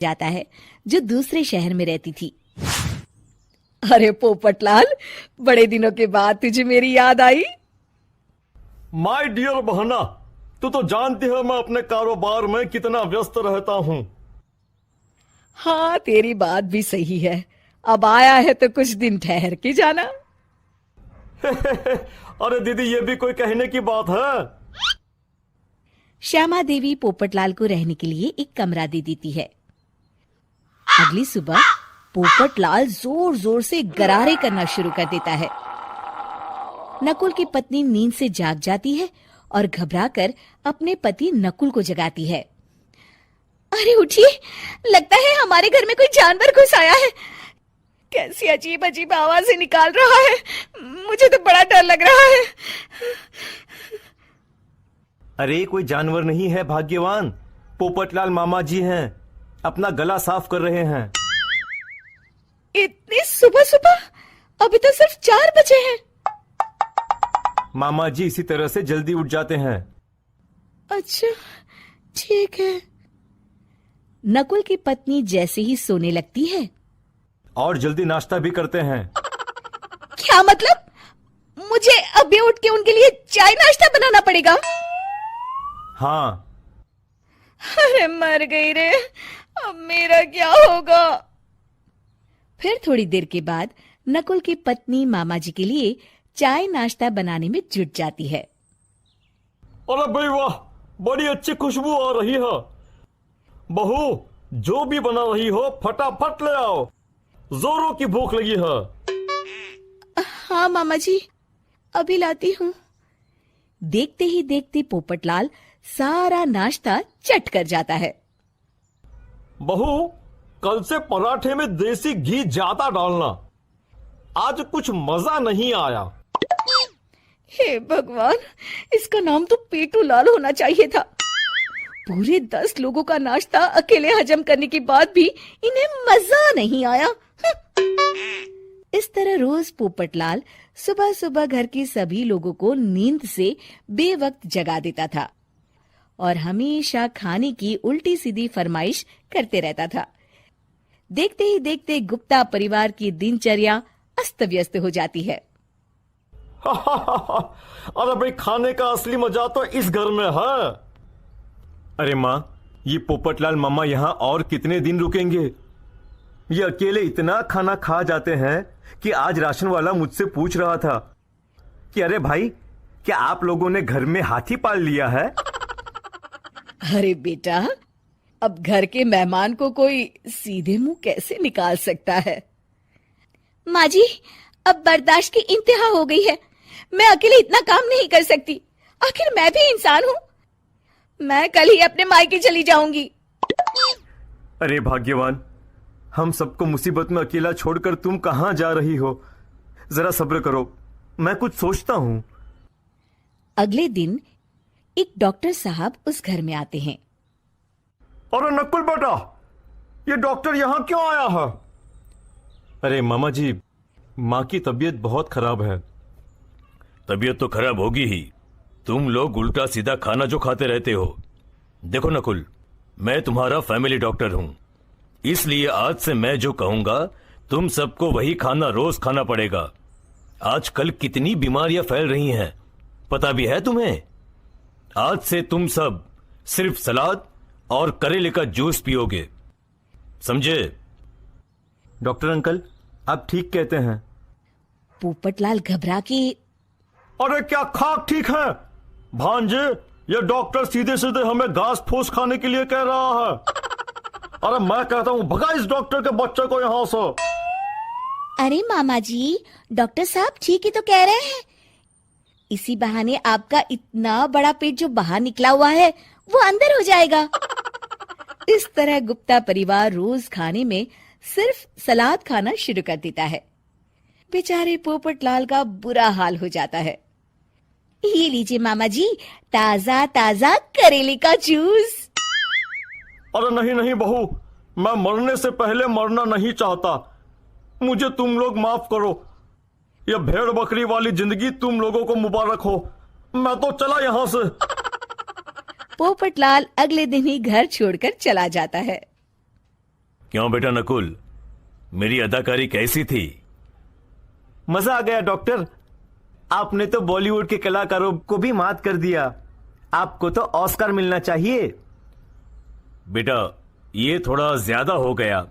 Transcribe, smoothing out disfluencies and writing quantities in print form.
जाता है जो दूसरे शहर में रहती थी। अरे पोपटलाल, बड़े दिनों के बाद तुझे मेरी याद आई। माय डियर बहना, तू तो जानती है मैं अपने कारोबार में कितना व्यस्त रहता हूँ। हाँ, तेरी बात भी सही है। अब आया है तो कुछ दिन ठहर के जाना। अरे दीदी, ये भी कोई कहने की बात है। श्यामा देवी पोपटलाल को रहने के लिए एक कमरा दे देती है। अगली सुबह पोपटलाल जोर जोर से गरारे करना शुरू कर देता है। नकुल की पत्नी नींद से जाग जाती है और घबराकर अपने पति नकुल को जगाती है। अरे उठिए, लगता है हमारे घर में कोई जानवर घुस आया है। कैसी अजीब अजीब आवाजें निकाल रहा है, मुझे तो बड़ा डर लग रहा है। अरे कोई जानवर नहीं है भाग्यवान, पोपटलाल मामा जी हैं, अपना गला साफ कर रहे हैं। इतनी सुबह सुबह? अभी तो सिर्फ 4 बजे हैं। मामा जी इसी तरह से जल्दी उठ जाते हैं। अच्छा, ठीक है। नकुल की पत्नी जैसे ही सोने लगती है और जल्दी नाश्ता भी करते हैं। क्या मतलब? मुझे अभी उठ के उनके लिए चाय नाश्ता बनाना पड़ेगा? हाँ। अरे मर गई रे, अब मेरा क्या होगा? फिर थोड़ी देर के बाद नकुल की पत्नी मामा जी के लिए चाय नाश्ता बनाने में जुट जाती है। अरे भाई वाह, बड़ी अच्छी खुशबू आ रही है। बहू, जो भी बना रही हो फटाफट ले आओ, जोरों की भूख लगी है। हाँ मामा जी, अभी लाती हूँ। देखते ही देखते पोपटलाल सारा नाश्ता चट कर जाता है। बहू, कल से पराठे में देसी घी ज्यादा डालना, आज कुछ मजा नहीं आया। हे भगवान, इसका नाम तो पेटू लाल होना चाहिए था। पूरे 10 लोगों का नाश्ता अकेले हजम करने के बाद भी इन्हें मजा नहीं आया। इस तरह रोज पोपटलाल सुबह सुबह घर के सभी लोगों को नींद से बेवक्त जगा देता था और हमेशा खाने की उल्टी सीधी फरमाइश करते रहता था। देखते ही देखते गुप्ता परिवार की दिनचर्या अस्त व्यस्त हो जाती है। अरे भाई, खाने का असली मजा तो इस घर में है। अरे माँ, ये पोपटलाल मामा यहाँ और कितने दिन रुकेंगे? ये अकेले इतना खाना खा जाते हैं कि आज राशन वाला मुझसे पूछ रहा था कि अरे भाई, क्या आप लोगों ने घर में हाथी पाल लिया है? अरे बेटा, अब घर के मेहमान को कोई सीधे मुंह कैसे निकाल सकता है? माँ जी, अब बर्दाश्त की इंतहा हो गई है। मैं अकेले इतना काम नहीं कर सकती। आखिर मैं भी इंसान हूँ। मैं कल ही अपने मायके चली जाऊंगी। अरे भाग्यवान, हम सबको मुसीबत में अकेला छोड़कर तुम कहाँ जा रही हो? जरा सब्र करो, मैं कुछ सोचता हूँ। अगले दिन एक डॉक्टर साहब उस घर में आते हैं। अरे नकुल बेटा, ये डॉक्टर यहाँ क्यों आया है? अरे मामा जी, माँ की तबीयत बहुत खराब है। तबीयत तो खराब होगी ही, तुम लोग उल्टा सीधा खाना जो खाते रहते हो। देखो नकुल, मैं तुम्हारा फैमिली डॉक्टर हूं, इसलिए आज से मैं जो कहूंगा तुम सबको वही खाना रोज खाना पड़ेगा। आजकल कितनी बीमारियां फैल रही हैं, पता भी है तुम्हें? आज से तुम सब सिर्फ सलाद और करेले का जूस पियोगे, समझे? डॉक्टर अंकल, आप ठीक कहते हैं। पोपटलाल घबरा के, अरे क्या खाक ठीक है भांजे? ये डॉक्टर सीधे सीधे हमें घास फूस खाने के लिए कह रहा है। अरे मैं कहता हूँ भगा इस डॉक्टर के बच्चे को यहाँ से। अरे मामा जी, डॉक्टर साहब ठीक ही तो कह रहे हैं। इसी बहाने आपका इतना बड़ा पेट जो बाहर निकला हुआ है वो अंदर हो जाएगा। इस तरह गुप्ता परिवार रोज खाने में सिर्फ सलाद खाना शुरू कर देता है। बेचारे पोपटलाल का बुरा हाल हो जाता है। ये लीजिए मामा जी, ताजा ताजा करेले का जूस। अरे नहीं नहीं बहू, मैं मरने से पहले मरना नहीं चाहता। मुझे तुम लोग माफ करो। यह भेड़ बकरी वाली जिंदगी तुम लोगों को मुबारक हो। मैं तो चला यहां से। पोपटलाल अगले दिन ही घर छोड़कर चला जाता है। क्यों बेटा नकुल, मेरी अदाकारी कैसी थी? मजा आ गया डॉक्टर। आपने तो बॉलीवुड के कलाकारों को भी मात कर दिया। आपको तो ऑस्कर मिलना चाहिए। बेटा ये थोड़ा ज्यादा हो गया।